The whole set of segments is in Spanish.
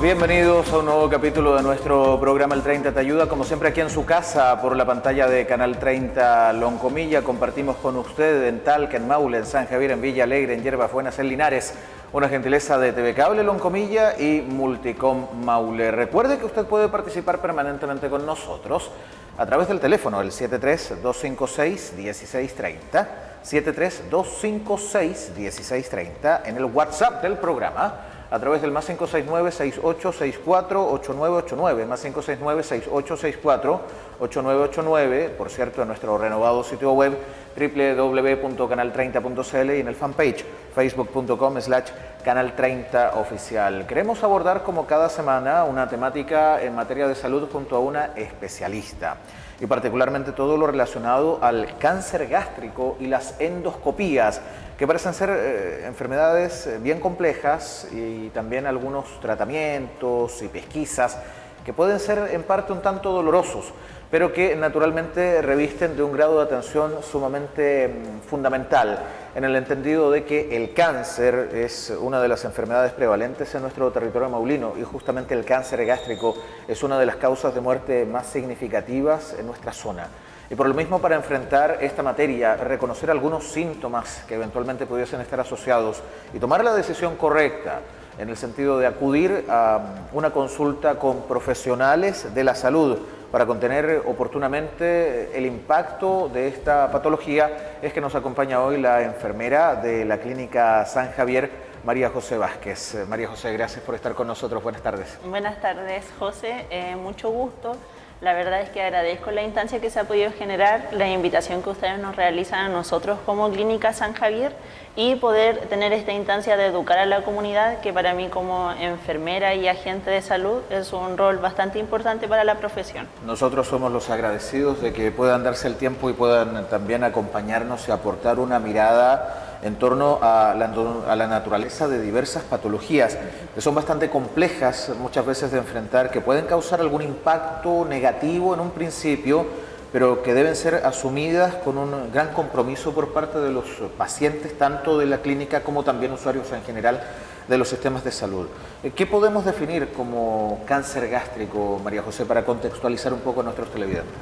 Bienvenidos a un nuevo capítulo de nuestro programa El 30 te ayuda, como siempre aquí en su casa por la pantalla de Canal 30 Loncomilla. Compartimos con usted en Talca, en Maule, en San Javier, en Villa Alegre, en Hierbas Buenas, en Linares, una gentileza de TV Cable Loncomilla y Multicom Maule. Recuerde que usted puede participar permanentemente con nosotros a través del teléfono, el 73-256-1630, 73-256-1630, en el WhatsApp del programa, a través del más 569-6864-8989, más 569-6864-8989, por cierto, en nuestro renovado sitio web www.canal30.cl y en el fanpage facebook.com/canal30oficial. Queremos abordar como cada semana una temática en materia de salud junto a una especialista y particularmente todo lo relacionado al cáncer gástrico y las endoscopías, que parecen ser enfermedades bien complejas y también algunos tratamientos y pesquisas que pueden ser en parte un tanto dolorosos, pero que naturalmente revisten de un grado de atención sumamente fundamental, en el entendido de que el cáncer es una de las enfermedades prevalentes en nuestro territorio maulino y justamente el cáncer gástrico es una de las causas de muerte más significativas en nuestra zona. Y por lo mismo, para enfrentar esta materia, reconocer algunos síntomas que eventualmente pudiesen estar asociados y tomar la decisión correcta en el sentido de acudir a una consulta con profesionales de la salud para contener oportunamente el impacto de esta patología, es que nos acompaña hoy la enfermera de la Clínica San Javier, María José Vázquez. María José, gracias por estar con nosotros. Buenas tardes. Buenas tardes, José. Mucho gusto. La verdad es que agradezco la instancia que se ha podido generar, la invitación que ustedes nos realizan a nosotros como Clínica San Javier y poder tener esta instancia de educar a la comunidad, que para mí como enfermera y agente de salud es un rol bastante importante para la profesión. Nosotros somos los agradecidos de que puedan darse el tiempo y puedan también acompañarnos y aportar una mirada en torno a la naturaleza de diversas patologías que son bastante complejas muchas veces de enfrentar, que pueden causar algún impacto negativo en un principio, pero que deben ser asumidas con un gran compromiso por parte de los pacientes, tanto de la clínica como también usuarios en general de los sistemas de salud. ¿Qué podemos definir como cáncer gástrico, María José, para contextualizar un poco a nuestros televidentes?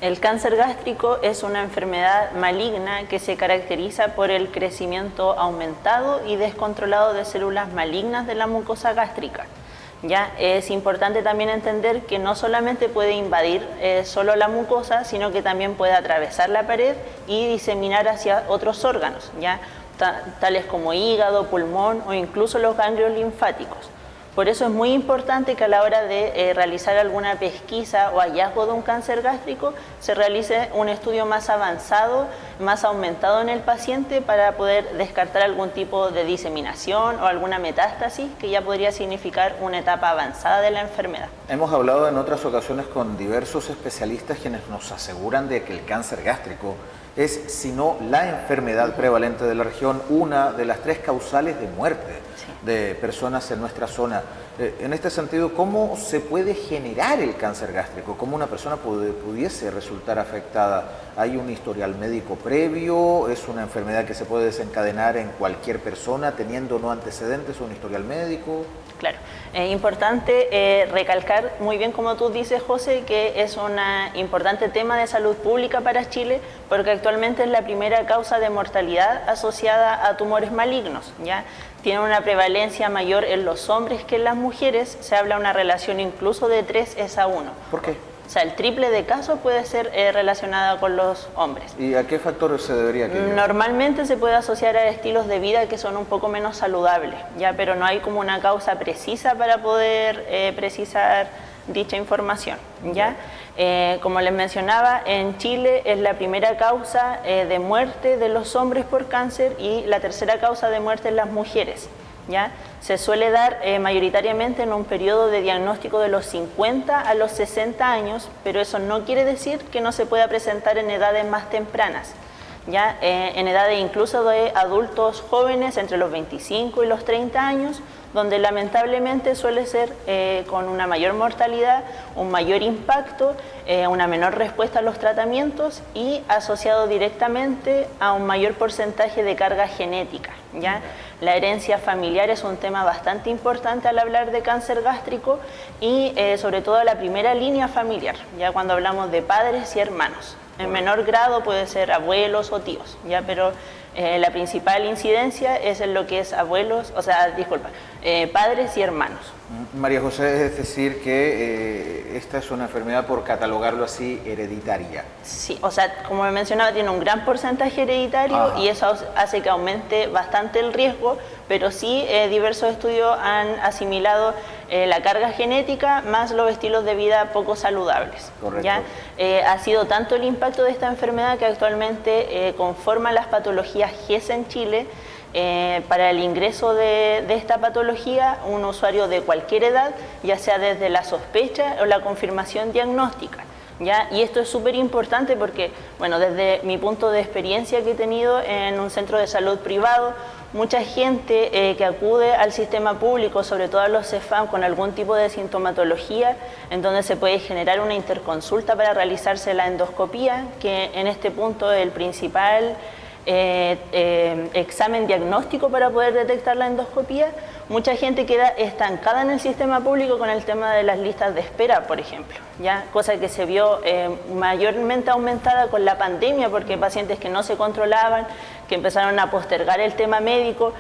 El cáncer gástrico es una enfermedad maligna que se caracteriza por el crecimiento aumentado y descontrolado de células malignas de la mucosa gástrica. Ya es importante también entender que no solamente puede invadir solo la mucosa, sino que también puede atravesar la pared y diseminar hacia otros órganos, ¿ya? Tales como hígado, pulmón o incluso los ganglios linfáticos. Por eso es muy importante que a la hora de realizar alguna pesquisa o hallazgo de un cáncer gástrico se realice un estudio más avanzado, más aumentado en el paciente para poder descartar algún tipo de diseminación o alguna metástasis que ya podría significar una etapa avanzada de la enfermedad. Hemos hablado en otras ocasiones con diversos especialistas quienes nos aseguran de que el cáncer gástrico es, si no la enfermedad prevalente de la región, una de las 3 causales de muerte de personas en nuestra zona. En este sentido, ¿cómo se puede generar el cáncer gástrico? ¿Cómo una persona pudiese resultar afectada? ¿Hay un historial médico previo? ¿Es una enfermedad que se puede desencadenar en cualquier persona teniendo no antecedentes o un historial médico? Claro, es importante recalcar muy bien, como tú dices, José, que es un importante tema de salud pública para Chile, porque actualmente es la primera causa de mortalidad asociada a tumores malignos, ¿ya? Tiene una prevalencia mayor en los hombres que en las mujeres, se habla de una relación incluso de 3:1. ¿Por qué? O sea, el triple de casos puede ser relacionado con los hombres. ¿Y a qué factores se debería que Normalmente se puede asociar a estilos de vida que son un poco menos saludables, ya, pero no hay como una causa precisa para poder precisar dicha información, ¿ya? Como les mencionaba, en Chile es la primera causa de muerte de los hombres por cáncer y la tercera causa de muerte en las mujeres, ¿ya? Se suele dar mayoritariamente en un periodo de diagnóstico de los 50 a los 60 años, pero eso no quiere decir que no se pueda presentar en edades más tempranas, ¿ya? En edades incluso de adultos jóvenes entre los 25 y los 30 años, donde lamentablemente suele ser con una mayor mortalidad, un mayor impacto, una menor respuesta a los tratamientos y asociado directamente a un mayor porcentaje de carga genética, ¿ya? la herencia familiar es un tema bastante importante al hablar de cáncer gástrico y sobre todo la primera línea familiar, ya cuando hablamos de padres y hermanos. En menor grado puede ser abuelos o tíos, ya, pero la principal incidencia es en lo que es abuelos, o sea, disculpa, padres y hermanos. María José, es decir que esta es una enfermedad, por catalogarlo así, hereditaria. Sí, o sea, como me mencionaba, tiene un gran porcentaje hereditario. Ajá. Y eso hace que aumente bastante el riesgo, pero sí diversos estudios han asimilado la carga genética más los estilos de vida poco saludables. Correcto. ¿Ya? Ha sido tanto el impacto de esta enfermedad que actualmente conforma las patologías GES en Chile. Para el ingreso de esta patología, un usuario de cualquier edad, ya sea desde la sospecha o la confirmación diagnóstica, ¿ya? Y esto es súper importante porque, bueno, desde mi punto de experiencia que he tenido en un centro de salud privado, mucha gente que acude al sistema público, sobre todo a los CEFAM, con algún tipo de sintomatología, en donde se puede generar una interconsulta para realizarse la endoscopía, que en este punto es el principal examen diagnóstico para poder detectar la endoscopía. Mucha gente queda estancada en el sistema público con el tema de las listas de espera, por ejemplo, ¿ya? Cosa que se vio mayormente aumentada con la pandemia, porque pacientes que no se controlaban, que empezaron a postergar el tema médico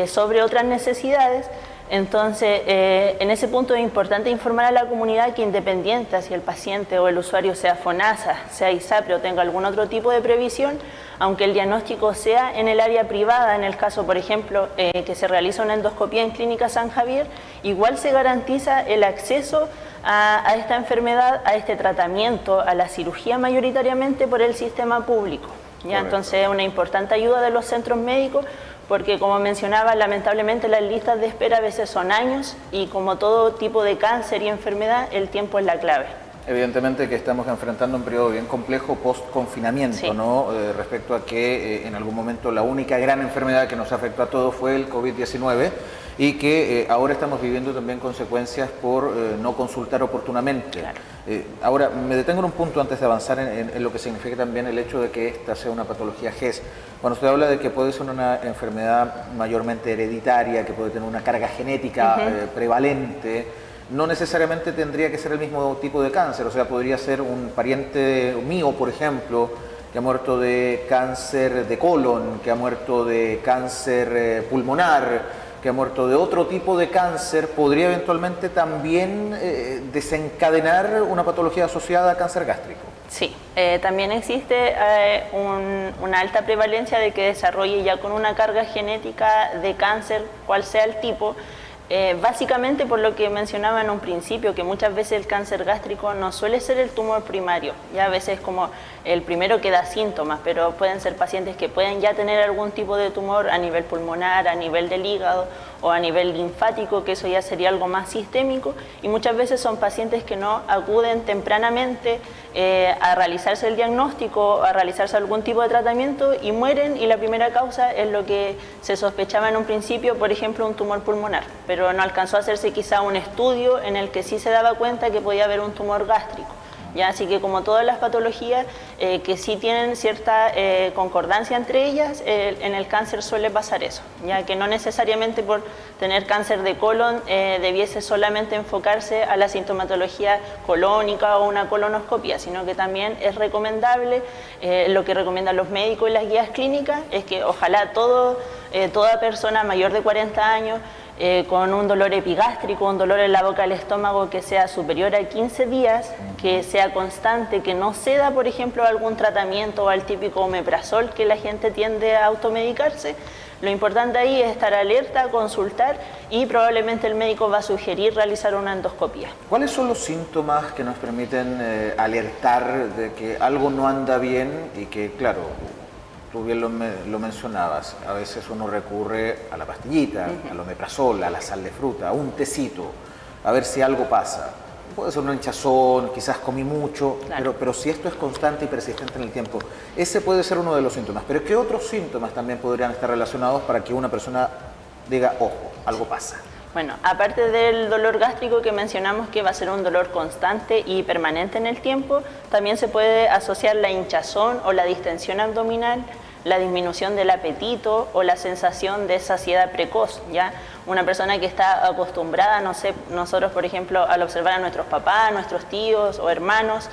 sobre otras necesidades. Entonces, en ese punto es importante informar a la comunidad que, independiente si el paciente o el usuario sea FONASA, sea ISAPRE o tenga algún otro tipo de previsión, aunque el diagnóstico sea en el área privada, en el caso, por ejemplo, que se realiza una endoscopía en Clínica San Javier, igual se garantiza el acceso a esta enfermedad, a este tratamiento, a la cirugía mayoritariamente por el sistema público, ¿ya? Entonces, es una importante ayuda de los centros médicos, porque, como mencionaba, lamentablemente las listas de espera a veces son años y, como todo tipo de cáncer y enfermedad, el tiempo es la clave. Evidentemente que estamos enfrentando un periodo bien complejo post-confinamiento, sí, ¿no? Respecto a que en algún momento la única gran enfermedad que nos afectó a todos fue el COVID-19 y que ahora estamos viviendo también consecuencias por no consultar oportunamente. Claro. Ahora, me detengo en un punto antes de avanzar en lo que significa también el hecho de que esta sea una patología GES. Cuando usted habla de que puede ser una enfermedad mayormente hereditaria, que puede tener una carga genética prevalente, no necesariamente tendría que ser el mismo tipo de cáncer, o sea, podría ser un pariente mío, por ejemplo, que ha muerto de cáncer de colon, que ha muerto de cáncer pulmonar, que ha muerto de otro tipo de cáncer, podría eventualmente también desencadenar una patología asociada a cáncer gástrico. Sí, también existe una alta prevalencia de que desarrolle ya con una carga genética de cáncer, cual sea el tipo. Básicamente por lo que mencionaba en un principio, que muchas veces el cáncer gástrico no suele ser el tumor primario, ya a veces como el primero que da síntomas, pero pueden ser pacientes que pueden ya tener algún tipo de tumor a nivel pulmonar, a nivel del hígado o a nivel linfático, que eso ya sería algo más sistémico, y muchas veces son pacientes que no acuden tempranamente a realizarse el diagnóstico, a realizarse algún tipo de tratamiento y mueren, y la primera causa es lo que se sospechaba en un principio, por ejemplo, un tumor pulmonar, pero no alcanzó a hacerse quizá un estudio en el que sí se daba cuenta que podía haber un tumor gástrico. ¿Ya? Así que, como todas las patologías que sí tienen cierta concordancia entre ellas, en el cáncer suele pasar eso, ya que no necesariamente por tener cáncer de colon debiese solamente enfocarse a la sintomatología colónica o una colonoscopia, sino que también es recomendable, lo que recomiendan los médicos y las guías clínicas, es que ojalá toda persona mayor de 40 años con un dolor epigástrico, un dolor en la boca del estómago que sea superior a 15 días, que sea constante, que no ceda, por ejemplo, a algún tratamiento o al típico omeprazol que la gente tiende a automedicarse. Lo importante ahí es estar alerta, consultar, y probablemente el médico va a sugerir realizar una endoscopía. ¿Cuáles son los síntomas que nos permiten alertar de que algo no anda bien y que, claro, tú bien lo mencionabas, a veces uno recurre a la pastillita, al omeprazol, a la sal de fruta, a un tecito, a ver si algo pasa? Puede ser una hinchazón, quizás comí mucho, claro, pero si esto es constante y persistente en el tiempo, ese puede ser uno de los síntomas. Pero ¿qué otros síntomas también podrían estar relacionados para que una persona diga, ojo, algo pasa? Bueno, aparte del dolor gástrico que mencionamos, que va a ser un dolor constante y permanente en el tiempo, también se puede asociar la hinchazón o la distensión abdominal, la disminución del apetito o la sensación de saciedad precoz, ¿ya? Una persona que está acostumbrada, no sé, nosotros por ejemplo al observar a nuestros papás, nuestros tíos o hermanos,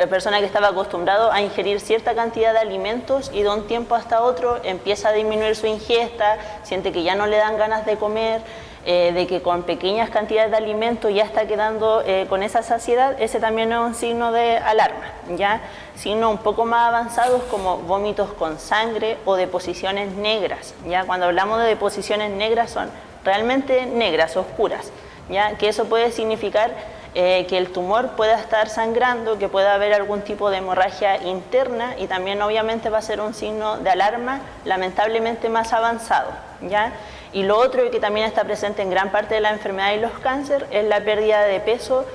persona que estaba acostumbrado a ingerir cierta cantidad de alimentos y de un tiempo hasta otro empieza a disminuir su ingesta, siente que ya no le dan ganas de comer, de que con pequeñas cantidades de alimentos ya está quedando con esa saciedad, ese también es un signo de alarma, ¿ya? Signos un poco más avanzados como vómitos con sangre o deposiciones negras, ¿ya? Cuando hablamos de deposiciones negras son realmente negras, oscuras, ¿ya? Que eso puede significar que el tumor pueda estar sangrando, que pueda haber algún tipo de hemorragia interna y también obviamente va a ser un signo de alarma lamentablemente más avanzado, ¿ya? Y lo otro que también está presente en gran parte de la enfermedad y los cánceres es la pérdida de peso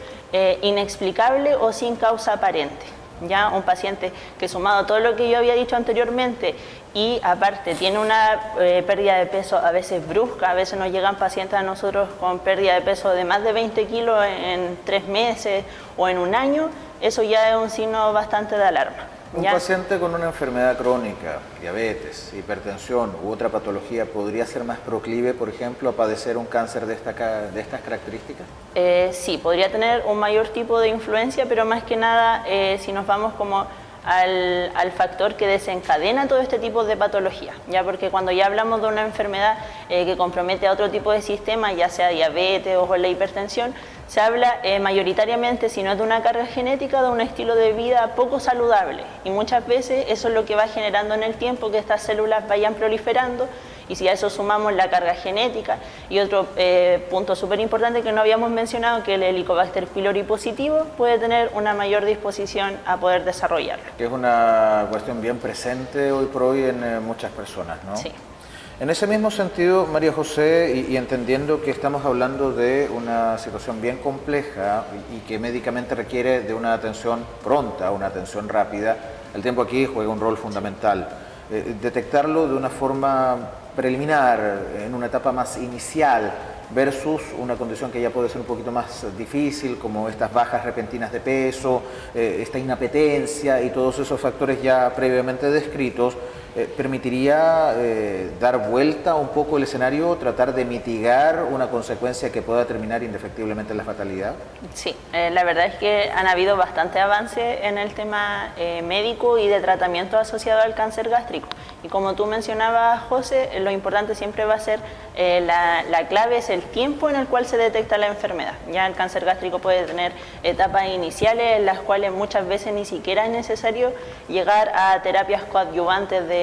inexplicable o sin causa aparente. Ya un paciente que sumado a todo lo que yo había dicho anteriormente y aparte tiene una pérdida de peso a veces brusca, a veces nos llegan pacientes a nosotros con pérdida de peso de más de 20 kilos en 3 meses o en un año, eso ya es un signo bastante de alarma. Un paciente con una enfermedad crónica, diabetes, hipertensión u otra patología, ¿podría ser más proclive, por ejemplo, a padecer un cáncer de estas características? Sí, podría tener un mayor tipo de influencia, pero más que nada si nos vamos como al factor que desencadena todo este tipo de patología, ya porque cuando ya hablamos de una enfermedad que compromete a otro tipo de sistema, ya sea diabetes o la hipertensión, se habla mayoritariamente, si no es de una carga genética, de un estilo de vida poco saludable y muchas veces eso es lo que va generando en el tiempo que estas células vayan proliferando y si a eso sumamos la carga genética y otro punto súper importante que no habíamos mencionado, que el Helicobacter pylori positivo puede tener una mayor disposición a poder desarrollarlo. Que es una cuestión bien presente hoy por hoy en muchas personas, ¿no? Sí. En ese mismo sentido, María José, y entendiendo que estamos hablando de una situación bien compleja y que médicamente requiere de una atención pronta, una atención rápida, el tiempo aquí juega un rol fundamental. Detectarlo de una forma preliminar, en una etapa más inicial, versus una condición que ya puede ser un poquito más difícil, como estas bajas repentinas de peso, esta inapetencia y todos esos factores ya previamente descritos, permitiría dar vuelta un poco el escenario, tratar de mitigar una consecuencia que pueda terminar indefectiblemente en la fatalidad. Sí, la verdad es que han habido bastante avance en el tema médico y de tratamiento asociado al cáncer gástrico. Y como tú mencionabas, José, lo importante siempre va a ser, la clave es el tiempo en el cual se detecta la enfermedad. Ya el cáncer gástrico puede tener etapas iniciales en las cuales muchas veces ni siquiera es necesario llegar a terapias coadyuvantes de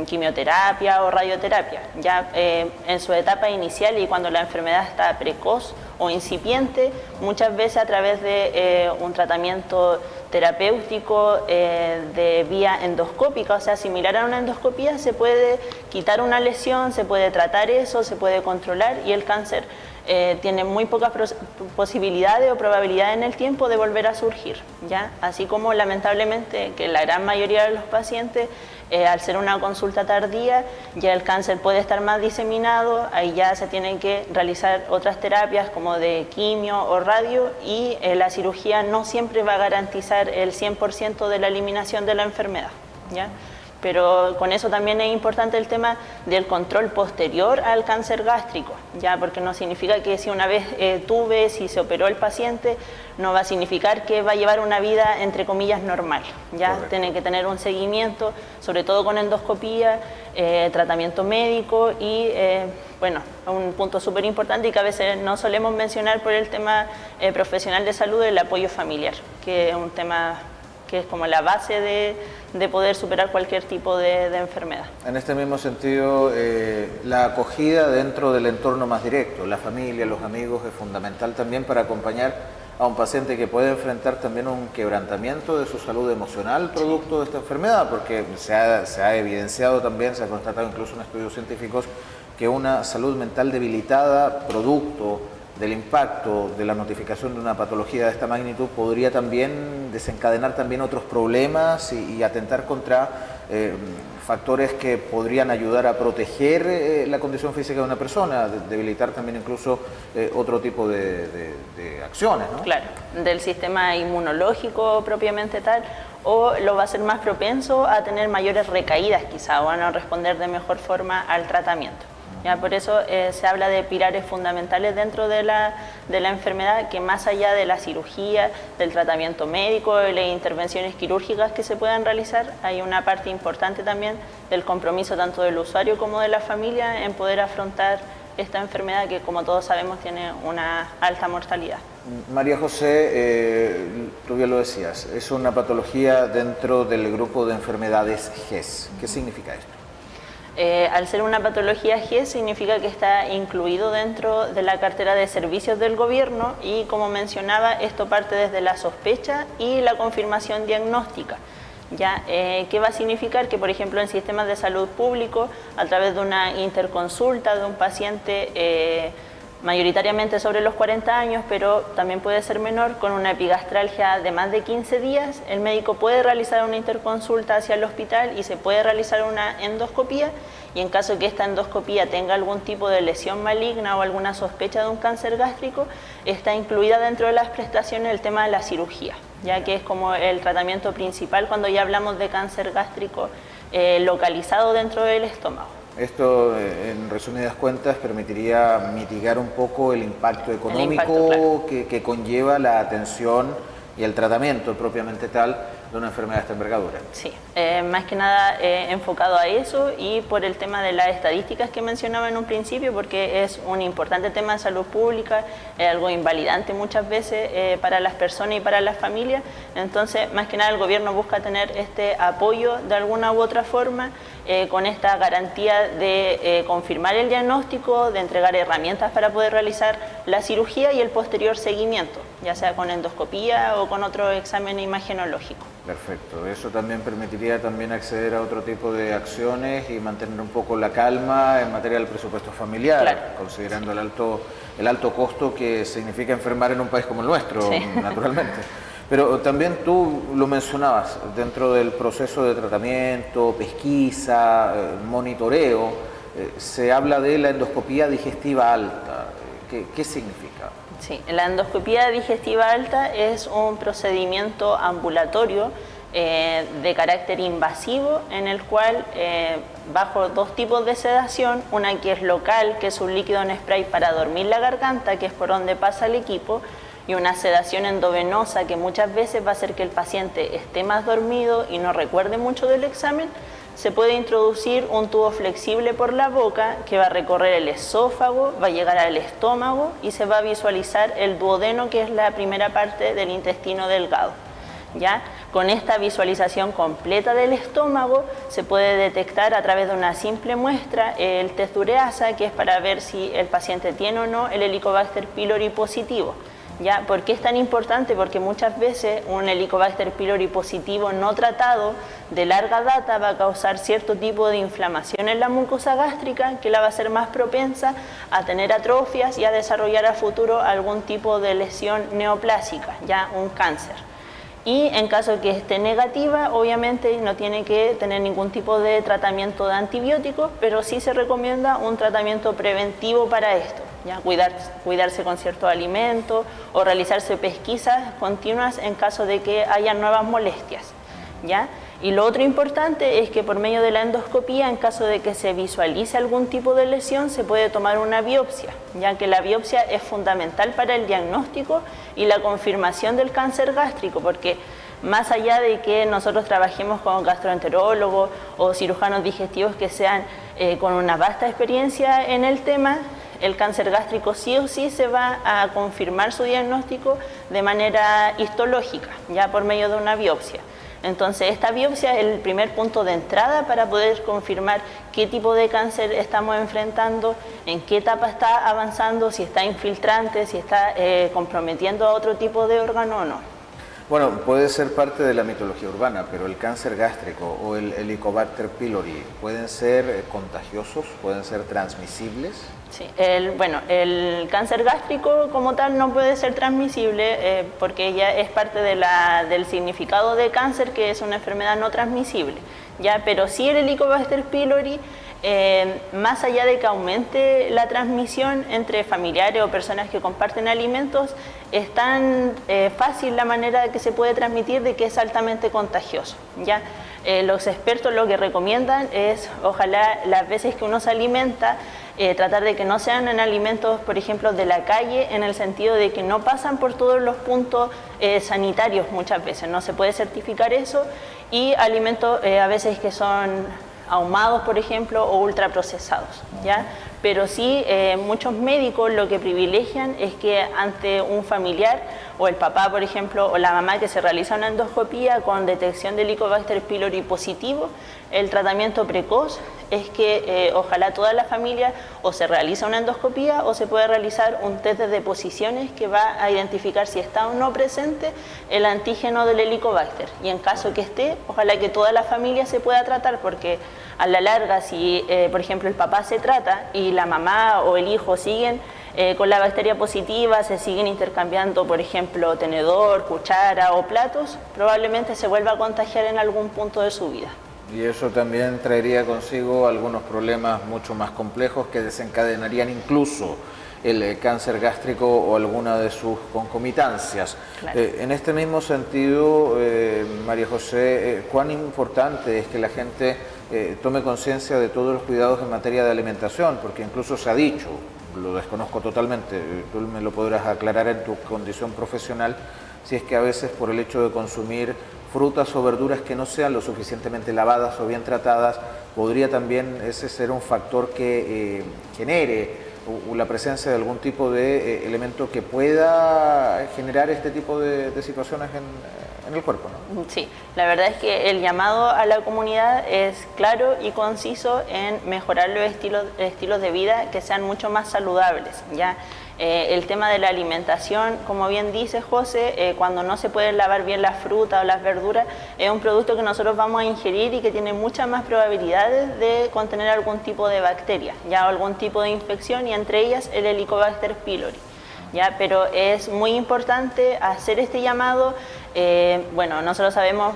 quimioterapia o radioterapia. Ya en su etapa inicial y cuando la enfermedad está precoz o incipiente, muchas veces a través de un tratamiento terapéutico de vía endoscópica, o sea, similar a una endoscopía, se puede quitar una lesión, se puede tratar eso, se puede controlar y el cáncer tiene muy pocas posibilidades o probabilidades en el tiempo de volver a surgir, ¿ya? Así como lamentablemente que la gran mayoría de los pacientes al ser una consulta tardía ya el cáncer puede estar más diseminado, ahí ya se tienen que realizar otras terapias como de quimio o radio y la cirugía no siempre va a garantizar el 100% de la eliminación de la enfermedad, ¿ya? Pero con eso también es importante el tema del control posterior al cáncer gástrico, ya, porque no significa que si una vez si se operó el paciente, no va a significar que va a llevar una vida entre comillas normal, ya. Correcto. Tiene que tener un seguimiento, sobre todo con endoscopía, tratamiento médico y bueno, un punto súper importante y que a veces no solemos mencionar por el tema profesional de salud, el apoyo familiar, que es un tema que es como la base de poder superar cualquier tipo de enfermedad. En este mismo sentido, la acogida dentro del entorno más directo, la familia, los amigos, es fundamental también para acompañar a un paciente que puede enfrentar también un quebrantamiento de su salud emocional producto de esta enfermedad, porque se ha evidenciado también, se ha constatado incluso en estudios científicos, que una salud mental debilitada producto del impacto de la notificación de una patología de esta magnitud podría también desencadenar también otros problemas y atentar contra factores que podrían ayudar a proteger la condición física de una persona, debilitar también incluso otro tipo de acciones, ¿no? Claro, del sistema inmunológico propiamente tal, o lo va a hacer más propenso a tener mayores recaídas quizá, o a no responder de mejor forma al tratamiento. Ya, por eso se habla de pilares fundamentales dentro de la enfermedad, que más allá de la cirugía, del tratamiento médico, de las intervenciones quirúrgicas que se puedan realizar, hay una parte importante también del compromiso tanto del usuario como de la familia en poder afrontar esta enfermedad que, como todos sabemos, tiene una alta mortalidad. María José, tú bien lo decías, es una patología dentro del grupo de enfermedades GES. ¿Qué significa esto? Al ser una patología GES significa que está incluido dentro de la cartera de servicios del gobierno y, como mencionaba, esto parte desde la sospecha y la confirmación diagnóstica. ¿Ya? ¿Qué va a significar? Que, por ejemplo, en sistemas de salud público, a través de una interconsulta de un paciente mayoritariamente sobre los 40 años, pero también puede ser menor, con una epigastralgia de más de 15 días, el médico puede realizar una interconsulta hacia el hospital y se puede realizar una endoscopía, y en caso que esta endoscopía tenga algún tipo de lesión maligna o alguna sospecha de un cáncer gástrico, está incluida dentro de las prestaciones el tema de la cirugía, ya que es como el tratamiento principal cuando ya hablamos de cáncer gástrico localizado dentro del estómago. Esto, en resumidas cuentas, permitiría mitigar un poco el impacto económico claro, que conlleva la atención y el tratamiento propiamente tal de una enfermedad de esta envergadura. Sí, más que nada enfocado a eso y por el tema de las estadísticas que mencionaba en un principio, porque es un importante tema de salud pública, es algo invalidante muchas veces para las personas y para las familias. Entonces, más que nada el gobierno busca tener este apoyo de alguna u otra forma, con esta garantía de confirmar el diagnóstico, de entregar herramientas para poder realizar la cirugía y el posterior seguimiento, ya sea con endoscopía o con otro examen imagenológico. Perfecto, eso también permitiría también acceder a otro tipo de acciones y mantener un poco la calma en materia del presupuesto familiar, claro, considerando el alto costo que significa enfermar en un país como el nuestro, sí, naturalmente. Pero también tú lo mencionabas, dentro del proceso de tratamiento, pesquisa, monitoreo, se habla de la endoscopía digestiva alta. ¿Qué significa? Sí, la endoscopía digestiva alta es un procedimiento ambulatorio de carácter invasivo, en el cual bajo dos tipos de sedación, una que es local, que es un líquido en spray para dormir la garganta, que es por donde pasa el equipo, y una sedación endovenosa que muchas veces va a hacer que el paciente esté más dormido y no recuerde mucho del examen. Se puede introducir un tubo flexible por la boca que va a recorrer el esófago, va a llegar al estómago y se va a visualizar el duodeno, que es la primera parte del intestino delgado. ¿Ya? Con esta visualización completa del estómago se puede detectar a través de una simple muestra el test de ureasa, que es para ver si el paciente tiene o no el Helicobacter pylori positivo. ¿Ya? ¿Por qué es tan importante? Porque muchas veces un Helicobacter pylori positivo no tratado de larga data va a causar cierto tipo de inflamación en la mucosa gástrica, que la va a hacer más propensa a tener atrofias y a desarrollar a futuro algún tipo de lesión neoplásica, ya un cáncer. Y en caso de que esté negativa, obviamente no tiene que tener ningún tipo de tratamiento de antibióticos, pero sí se recomienda un tratamiento preventivo para esto, ¿ya? Cuidarse con ciertos alimentos o realizarse pesquisas continuas en caso de que haya nuevas molestias, ¿ya? Y lo otro importante es que por medio de la endoscopía, en caso de que se visualice algún tipo de lesión, se puede tomar una biopsia, ya que la biopsia es fundamental para el diagnóstico y la confirmación del cáncer gástrico, porque más allá de que nosotros trabajemos con gastroenterólogos o cirujanos digestivos que sean con una vasta experiencia en el tema, el cáncer gástrico sí o sí se va a confirmar su diagnóstico de manera histológica, ya por medio de una biopsia. Entonces, esta biopsia es el primer punto de entrada para poder confirmar qué tipo de cáncer estamos enfrentando, en qué etapa está avanzando, si está infiltrante, si está comprometiendo a otro tipo de órgano o no. Bueno, puede ser parte de la mitología urbana, pero el cáncer gástrico o el Helicobacter pylori, ¿pueden ser contagiosos? ¿Pueden ser transmisibles? Sí, el cáncer gástrico como tal no puede ser transmisible porque ya es parte de del significado de cáncer, que es una enfermedad no transmisible. ¿ya? Pero sí el Helicobacter pylori, más allá de que aumente la transmisión entre familiares o personas que comparten alimentos, es tan fácil la manera de que se puede transmitir de que es altamente contagioso, ¿ya? Los expertos lo que recomiendan es, ojalá las veces que uno se alimenta, tratar de que no sean en alimentos, por ejemplo, de la calle, en el sentido de que no pasan por todos los puntos sanitarios muchas veces, no se puede certificar eso, y alimentos a veces que son ahumados, por ejemplo, o ultraprocesados, ¿ya? Pero sí, muchos médicos lo que privilegian es que ante un familiar, o el papá, por ejemplo, o la mamá que se realiza una endoscopía con detección de Helicobacter pylori positivo, el tratamiento precoz es que ojalá toda la familia o se realiza una endoscopía o se puede realizar un test de deposiciones que va a identificar si está o no presente el antígeno del Helicobacter. Y en caso que esté, ojalá que toda la familia se pueda tratar, porque a la larga, si por ejemplo el papá se trata y la mamá o el hijo siguen con la bacteria positiva, se siguen intercambiando, por ejemplo, tenedor, cuchara o platos, probablemente se vuelva a contagiar en algún punto de su vida. Y eso también traería consigo algunos problemas mucho más complejos que desencadenarían incluso el cáncer gástrico o alguna de sus concomitancias. Claro. En este mismo sentido, María José, ¿cuán importante es que la gente tome conciencia de todos los cuidados en materia de alimentación? Porque incluso se ha dicho, lo desconozco totalmente, tú me lo podrás aclarar en tu condición profesional, si es que a veces por el hecho de consumir frutas o verduras que no sean lo suficientemente lavadas o bien tratadas, podría también ese ser un factor que genere la presencia de algún tipo de elemento que pueda generar este tipo de situaciones en el cuerpo, ¿no? Sí, la verdad es que el llamado a la comunidad es claro y conciso en mejorar los estilos de vida que sean mucho más saludables, ¿ya? El tema de la alimentación, como bien dice José, cuando no se puede lavar bien la fruta o las verduras, es un producto que nosotros vamos a ingerir y que tiene muchas más probabilidades de contener algún tipo de bacteria, ya, o algún tipo de infección, y entre ellas el Helicobacter pylori, ¿ya? Pero es muy importante hacer este llamado. Bueno, nosotros sabemos,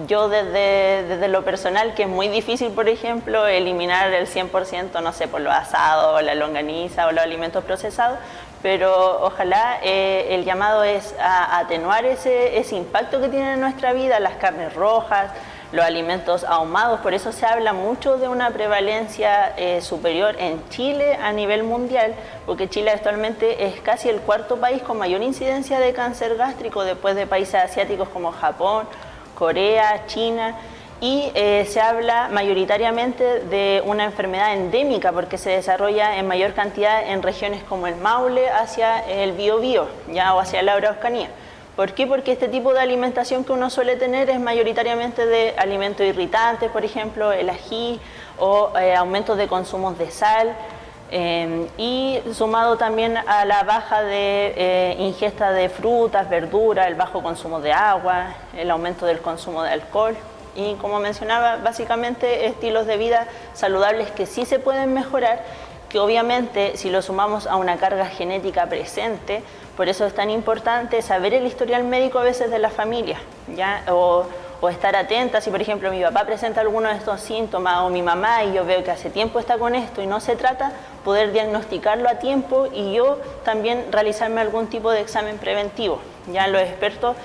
yo desde lo personal, que es muy difícil, por ejemplo, eliminar el 100%, no sé, por los asados, la longaniza o los alimentos procesados, pero ojalá el llamado es a atenuar ese impacto que tienen en nuestra vida, las carnes rojas, los alimentos ahumados. Por eso se habla mucho de una prevalencia superior en Chile a nivel mundial, porque Chile actualmente es casi el cuarto país con mayor incidencia de cáncer gástrico, después de países asiáticos como Japón, Corea, China, y se habla mayoritariamente de una enfermedad endémica porque se desarrolla en mayor cantidad en regiones como el Maule, hacia el Biobío, ya, o hacia la Araucanía. ¿Por qué? Porque este tipo de alimentación que uno suele tener es mayoritariamente de alimentos irritantes, por ejemplo, el ají, o aumentos de consumos de sal, y sumado también a la baja de ingesta de frutas, verduras, el bajo consumo de agua, el aumento del consumo de alcohol y, como mencionaba, básicamente estilos de vida saludables que sí se pueden mejorar, que obviamente si lo sumamos a una carga genética presente, por eso es tan importante saber el historial médico a veces de la familia, ¿ya? O estar atenta, si por ejemplo mi papá presenta alguno de estos síntomas, o mi mamá, y yo veo que hace tiempo está con esto y no se trata, poder diagnosticarlo a tiempo y yo también realizarme algún tipo de examen preventivo. Ya los expertos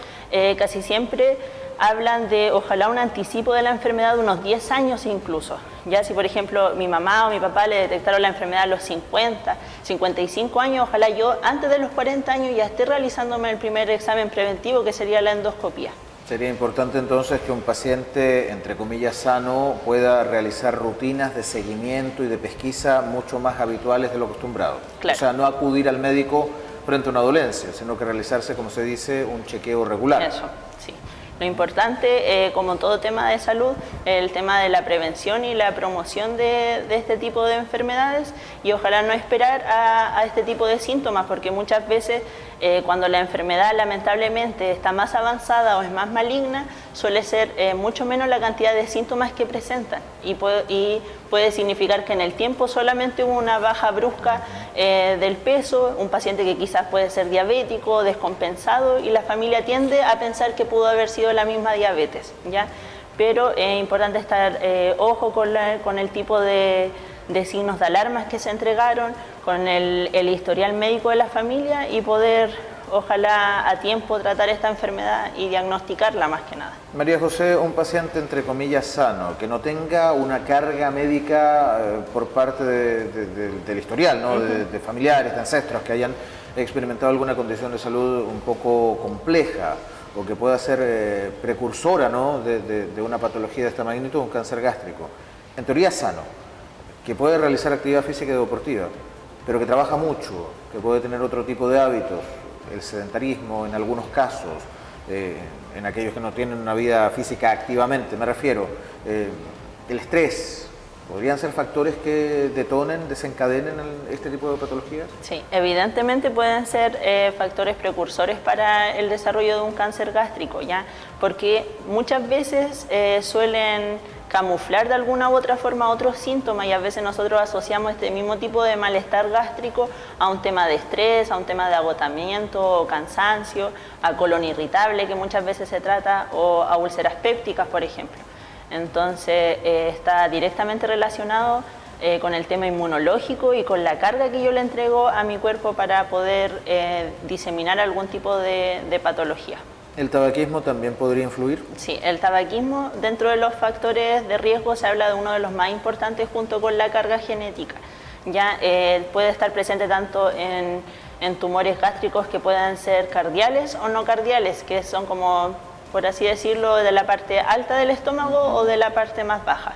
casi siempre hablan de ojalá un anticipo de la enfermedad de unos 10 años incluso. Ya si por ejemplo mi mamá o mi papá le detectaron la enfermedad a los 50, 55 años, ojalá yo antes de los 40 años ya esté realizándome el primer examen preventivo, que sería la endoscopía. Sería importante entonces que un paciente, entre comillas, sano, pueda realizar rutinas de seguimiento y de pesquisa mucho más habituales de lo acostumbrado. Claro. O sea, no acudir al médico frente a una dolencia, sino que realizarse, como se dice, un chequeo regular. Eso, sí. Lo importante, como todo tema de salud, el tema de la prevención y la promoción de este tipo de enfermedades, y ojalá no esperar a este tipo de síntomas, porque muchas veces cuando la enfermedad lamentablemente está más avanzada o es más maligna, suele ser mucho menos la cantidad de síntomas que presentan, y puede significar que en el tiempo solamente hubo una baja brusca del peso, un paciente que quizás puede ser diabético, descompensado, y la familia tiende a pensar que pudo haber sido la misma diabetes, ¿ya? pero es importante estar ojo con el tipo de signos de alarmas que se entregaron, con el historial médico de la familia y poder, ojalá a tiempo, tratar esta enfermedad y diagnosticarla más que nada. María José, un paciente entre comillas sano, que no tenga una carga médica por parte del historial, ¿no? de familiares, de ancestros que hayan experimentado alguna condición de salud un poco compleja o que pueda ser precursora, ¿no? de una patología de esta magnitud, un cáncer gástrico, en teoría sano, que puede realizar actividad física y deportiva, pero que trabaja mucho, que puede tener otro tipo de hábitos, el sedentarismo en algunos casos, en aquellos que no tienen una vida física activamente, me refiero, el estrés, ¿podrían ser factores que detonen, desencadenen este tipo de patologías? Sí, evidentemente pueden ser factores precursores para el desarrollo de un cáncer gástrico, ¿ya? Porque muchas veces suelen camuflar de alguna u otra forma otros síntomas y a veces nosotros asociamos este mismo tipo de malestar gástrico a un tema de estrés, a un tema de agotamiento o cansancio, a colon irritable que muchas veces se trata o a úlceras pépticas, por ejemplo. Entonces está directamente relacionado con el tema inmunológico y con la carga que yo le entrego a mi cuerpo para poder diseminar algún tipo de patología. ¿El tabaquismo también podría influir? Sí, el tabaquismo dentro de los factores de riesgo se habla de uno de los más importantes junto con la carga genética. Ya puede estar presente tanto en tumores gástricos que puedan ser cardiales o no cardiales, que son como, por así decirlo, de la parte alta del estómago o de la parte más baja.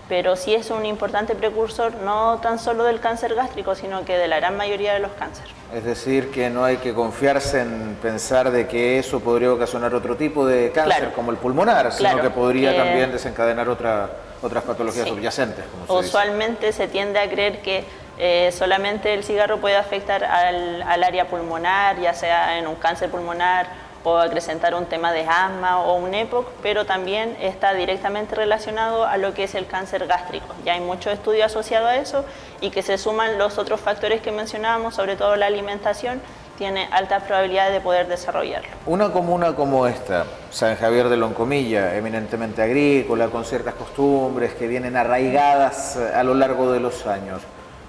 Pero sí es un importante precursor no tan solo del cáncer gástrico, sino que de la gran mayoría de los cánceres. Es decir, que no hay que confiarse en pensar de que eso podría ocasionar otro tipo de cáncer, claro, como el pulmonar, sino que podría también desencadenar otras patologías subyacentes. Como usualmente se tiende a creer que solamente el cigarro puede afectar al área pulmonar, ya sea en un cáncer pulmonar o acrecentar un tema de asma o un EPOC, pero también está directamente relacionado a lo que es el cáncer gástrico. Ya hay muchos estudios asociados a eso y que se suman los otros factores que mencionábamos, sobre todo la alimentación, tiene altas probabilidades de poder desarrollarlo. Una comuna como esta, San Javier de Loncomilla, eminentemente agrícola, con ciertas costumbres que vienen arraigadas a lo largo de los años,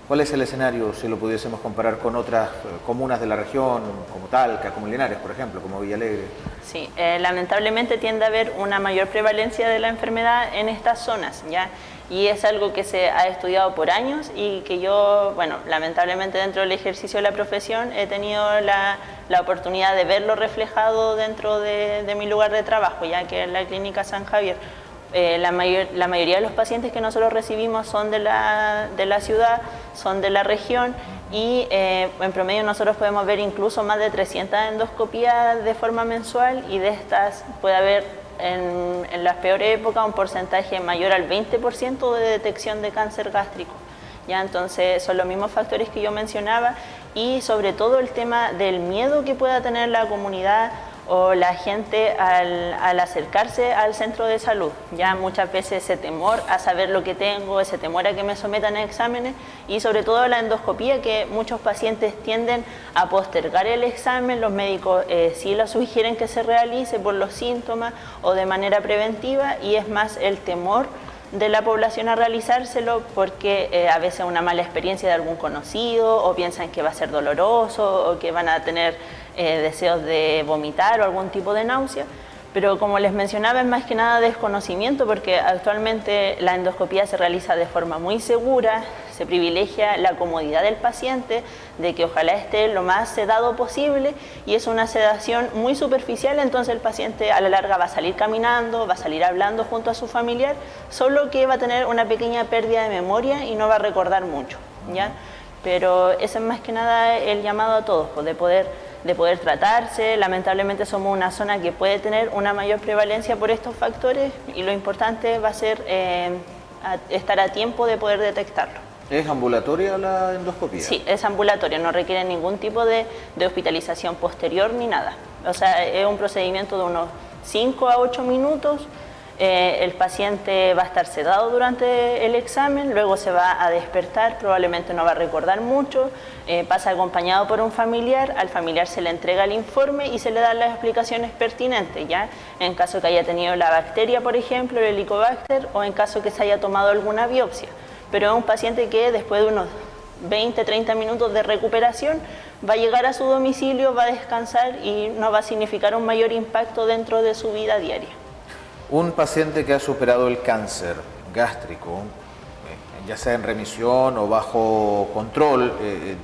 ¿cuál es el escenario si lo pudiésemos comparar con otras comunas de la región, como Talca, como Linares, por ejemplo, como Villalegre? Sí, lamentablemente tiende a haber una mayor prevalencia de la enfermedad en estas zonas, ¿ya? Y es algo que se ha estudiado por años y que yo, bueno, lamentablemente dentro del ejercicio de la profesión he tenido la oportunidad de verlo reflejado dentro de mi lugar de trabajo, ya que es la Clínica San Javier. La mayoría de los pacientes que nosotros recibimos son de la ciudad, son de la región y en promedio nosotros podemos ver incluso más de 300 endoscopías de forma mensual y de estas puede haber en las peores épocas un porcentaje mayor al 20% de detección de cáncer gástrico. ¿Ya? Entonces son los mismos factores que yo mencionaba y sobre todo el tema del miedo que pueda tener la comunidad o la gente al acercarse al centro de salud. Ya muchas veces ese temor a saber lo que tengo, ese temor a que me sometan a exámenes y sobre todo la endoscopía, que muchos pacientes tienden a postergar el examen, los médicos sí lo sugieren que se realice por los síntomas o de manera preventiva y es más el temor de la población a realizárselo porque a veces una mala experiencia de algún conocido o piensan que va a ser doloroso o que van a tener deseos de vomitar o algún tipo de náusea, pero como les mencionaba es más que nada desconocimiento porque actualmente la endoscopía se realiza de forma muy segura, se privilegia la comodidad del paciente, de que ojalá esté lo más sedado posible y es una sedación muy superficial, entonces el paciente a la larga va a salir caminando, va a salir hablando junto a su familiar, solo que va a tener una pequeña pérdida de memoria y no va a recordar mucho, ¿ya? Pero ese es más que nada el llamado a todos, pues, de poder tratarse. Lamentablemente somos una zona que puede tener una mayor prevalencia por estos factores y lo importante va a ser estar a tiempo de poder detectarlo. ¿Es ambulatoria la endoscopía? Sí, es ambulatoria, no requiere ningún tipo de hospitalización posterior ni nada. O sea, es un procedimiento de unos 5 a 8 minutos el paciente va a estar sedado durante el examen, luego se va a despertar, probablemente no va a recordar mucho, pasa acompañado por un familiar, al familiar se le entrega el informe y se le dan las explicaciones pertinentes, ¿ya? En caso que haya tenido la bacteria, por ejemplo, el Helicobacter, o en caso que se haya tomado alguna biopsia. Pero es un paciente que después de unos 20-30 minutos de recuperación va a llegar a su domicilio, va a descansar y no va a significar un mayor impacto dentro de su vida diaria. Un paciente que ha superado el cáncer gástrico, ya sea en remisión o bajo control,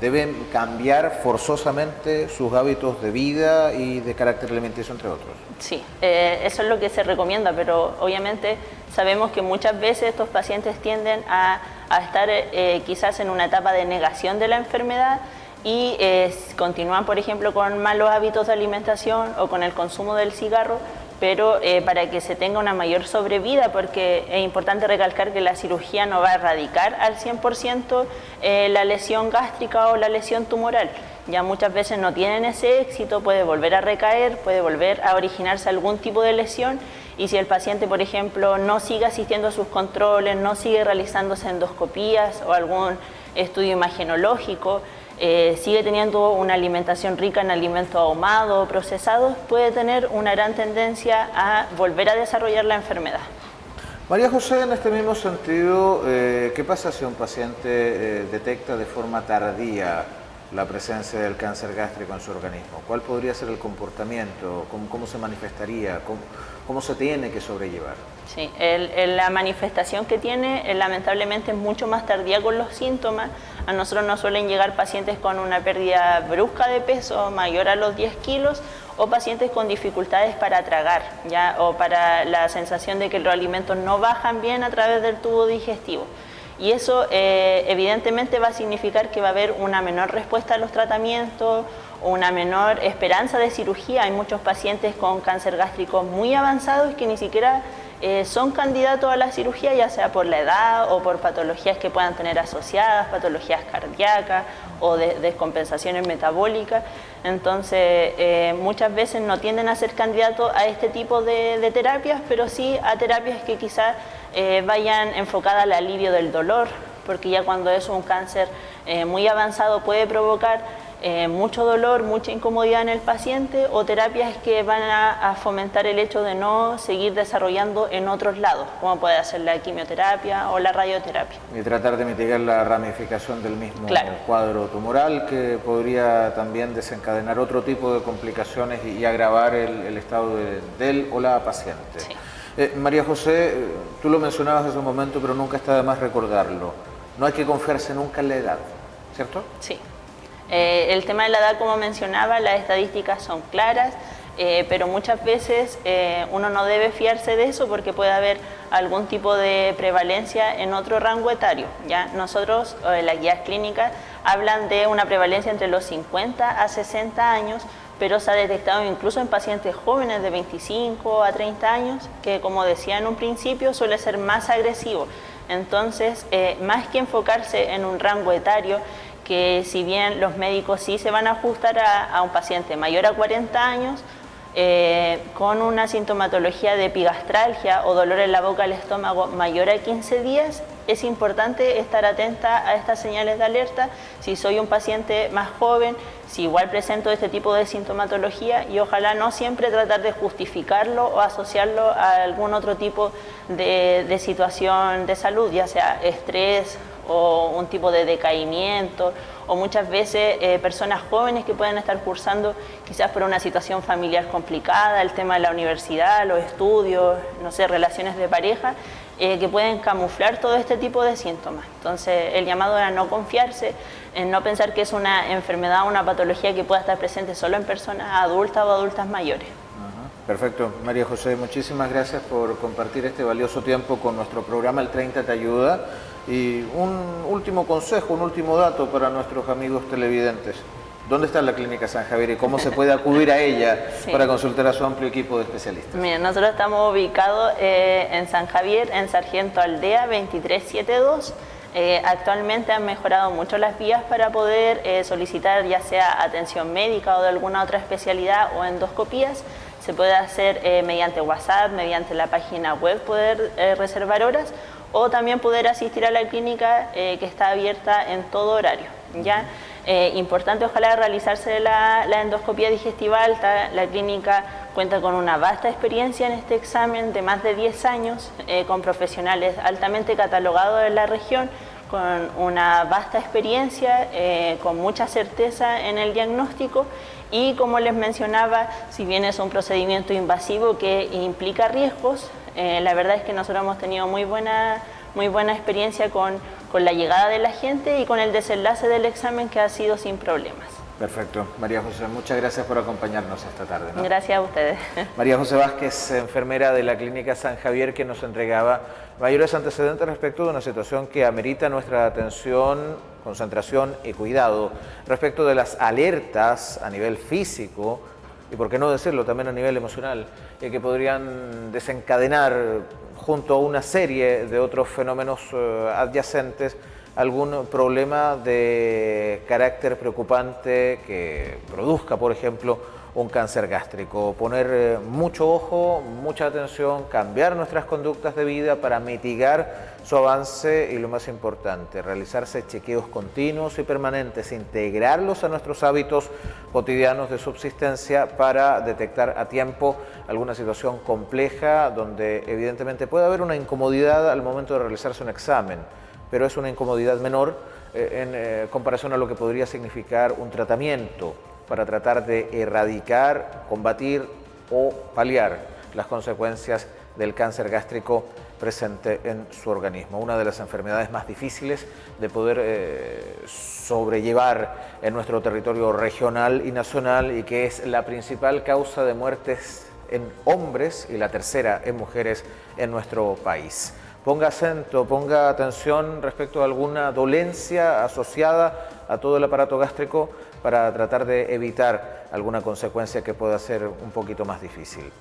¿debe cambiar forzosamente sus hábitos de vida y de carácter alimenticio, entre otros? Sí, eso es lo que se recomienda, pero obviamente sabemos que muchas veces estos pacientes tienden a estar quizás en una etapa de negación de la enfermedad y continúan, por ejemplo, con malos hábitos de alimentación o con el consumo del cigarro, pero para que se tenga una mayor sobrevida, porque es importante recalcar que la cirugía no va a erradicar al 100% la lesión gástrica o la lesión tumoral. Ya muchas veces no tienen ese éxito, puede volver a recaer, puede volver a originarse algún tipo de lesión, y si el paciente, por ejemplo, no sigue asistiendo a sus controles, no sigue realizándose endoscopías o algún estudio imagenológico, sigue teniendo una alimentación rica en alimentos ahumados o procesados, puede tener una gran tendencia a volver a desarrollar la enfermedad. María José, en este mismo sentido, ¿qué pasa si un paciente detecta de forma tardía la presencia del cáncer gástrico en su organismo? ¿Cuál podría ser el comportamiento? ¿Cómo se manifestaría? ¿Cómo se tiene que sobrellevar? Sí, la manifestación que tiene lamentablemente es mucho más tardía con los síntomas. A nosotros nos suelen llegar pacientes con una pérdida brusca de peso mayor a los 10 kilos o pacientes con dificultades para tragar, ¿ya? O para la sensación de que los alimentos no bajan bien a través del tubo digestivo. Y eso evidentemente va a significar que va a haber una menor respuesta a los tratamientos, una menor esperanza de cirugía. Hay muchos pacientes con cáncer gástrico muy avanzados que ni siquiera son candidatos a la cirugía, ya sea por la edad o por patologías que puedan tener asociadas, patologías cardíacas o descompensaciones metabólicas. Entonces, muchas veces no tienden a ser candidatos a este tipo de terapias, pero sí a terapias que quizás vayan enfocadas al alivio del dolor, porque ya cuando es un cáncer muy avanzado puede provocar mucho dolor, mucha incomodidad en el paciente, o terapias que van a fomentar el hecho de no seguir desarrollando en otros lados, como puede ser la quimioterapia o la radioterapia. Y tratar de mitigar la ramificación del mismo Claro. cuadro tumoral, que podría también desencadenar otro tipo de complicaciones y agravar el estado del o la paciente. Sí. María José, tú lo mencionabas hace un momento, pero nunca está de más recordarlo. No hay que confiarse nunca en la edad, ¿cierto? Sí. El tema de la edad, como mencionaba, las estadísticas son claras, pero muchas veces uno no debe fiarse de eso porque puede haber algún tipo de prevalencia en otro rango etario. ¿Ya? Nosotros, las guías clínicas, hablan de una prevalencia entre los 50 a 60 años, pero se ha detectado incluso en pacientes jóvenes de 25 a 30 años, que, como decía en un principio, suele ser más agresivo. Entonces, más que enfocarse en un rango etario, que si bien los médicos sí se van a ajustar a un paciente mayor a 40 años, con una sintomatología de epigastralgia o dolor en la boca del estómago mayor a 15 días, es importante estar atenta a estas señales de alerta. Si soy un paciente más joven, si igual presento este tipo de sintomatología, y ojalá no siempre tratar de justificarlo o asociarlo a algún otro tipo de situación de salud, ya sea estrés o un tipo de decaimiento, o muchas veces personas jóvenes que pueden estar cursando quizás por una situación familiar complicada, el tema de la universidad, los estudios, no sé, relaciones de pareja, que pueden camuflar todo este tipo de síntomas. Entonces, el llamado era no confiarse, en no pensar que es una enfermedad o una patología que pueda estar presente solo en personas adultas o adultas mayores. Perfecto. María José, muchísimas gracias por compartir este valioso tiempo con nuestro programa El 30 te ayuda. Y un último consejo, un último dato para nuestros amigos televidentes. ¿Dónde está la Clínica San Javier y cómo se puede acudir a ella para consultar a su amplio equipo de especialistas? Mira, nosotros estamos ubicados en San Javier, en Sargento Aldea 2372. Actualmente han mejorado mucho las vías para poder solicitar ya sea atención médica o de alguna otra especialidad o endoscopías. Se puede hacer mediante WhatsApp, mediante la página web poder reservar horas o también poder asistir a la clínica que está abierta en todo horario, ¿ya? Importante ojalá realizarse la endoscopía digestiva alta. La clínica cuenta con una vasta experiencia en este examen de más de 10 años, con profesionales altamente catalogados en la región, con una vasta experiencia, con mucha certeza en el diagnóstico y, como les mencionaba, si bien es un procedimiento invasivo que implica riesgos, la verdad es que nosotros hemos tenido muy buena experiencia con la llegada de la gente y con el desenlace del examen, que ha sido sin problemas. Perfecto. María José, muchas gracias por acompañarnos esta tarde, ¿no? Gracias a ustedes. María José Vázquez, enfermera de la Clínica San Javier, que nos entregaba mayores antecedentes respecto de una situación que amerita nuestra atención, concentración y cuidado respecto de las alertas a nivel físico y, por qué no decirlo, también a nivel emocional, que podrían desencadenar, junto a una serie de otros fenómenos adyacentes, algún problema de carácter preocupante que produzca, por ejemplo, un cáncer gástrico. Poner mucho ojo, mucha atención, cambiar nuestras conductas de vida para mitigar su avance y, lo más importante, realizarse chequeos continuos y permanentes, integrarlos a nuestros hábitos cotidianos de subsistencia para detectar a tiempo alguna situación compleja donde evidentemente puede haber una incomodidad al momento de realizarse un examen, pero es una incomodidad menor en comparación a lo que podría significar un tratamiento para tratar de erradicar, combatir o paliar las consecuencias del cáncer gástrico presente en su organismo. Una de las enfermedades más difíciles de poder sobrellevar en nuestro territorio regional y nacional, y que es la principal causa de muertes en hombres y la tercera en mujeres en nuestro país. Ponga acento, ponga atención respecto a alguna dolencia asociada a todo el aparato gástrico para tratar de evitar alguna consecuencia que pueda ser un poquito más difícil.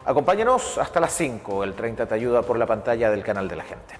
Acompáñenos hasta las 5, el 30 te ayuda, por la pantalla del canal de la gente.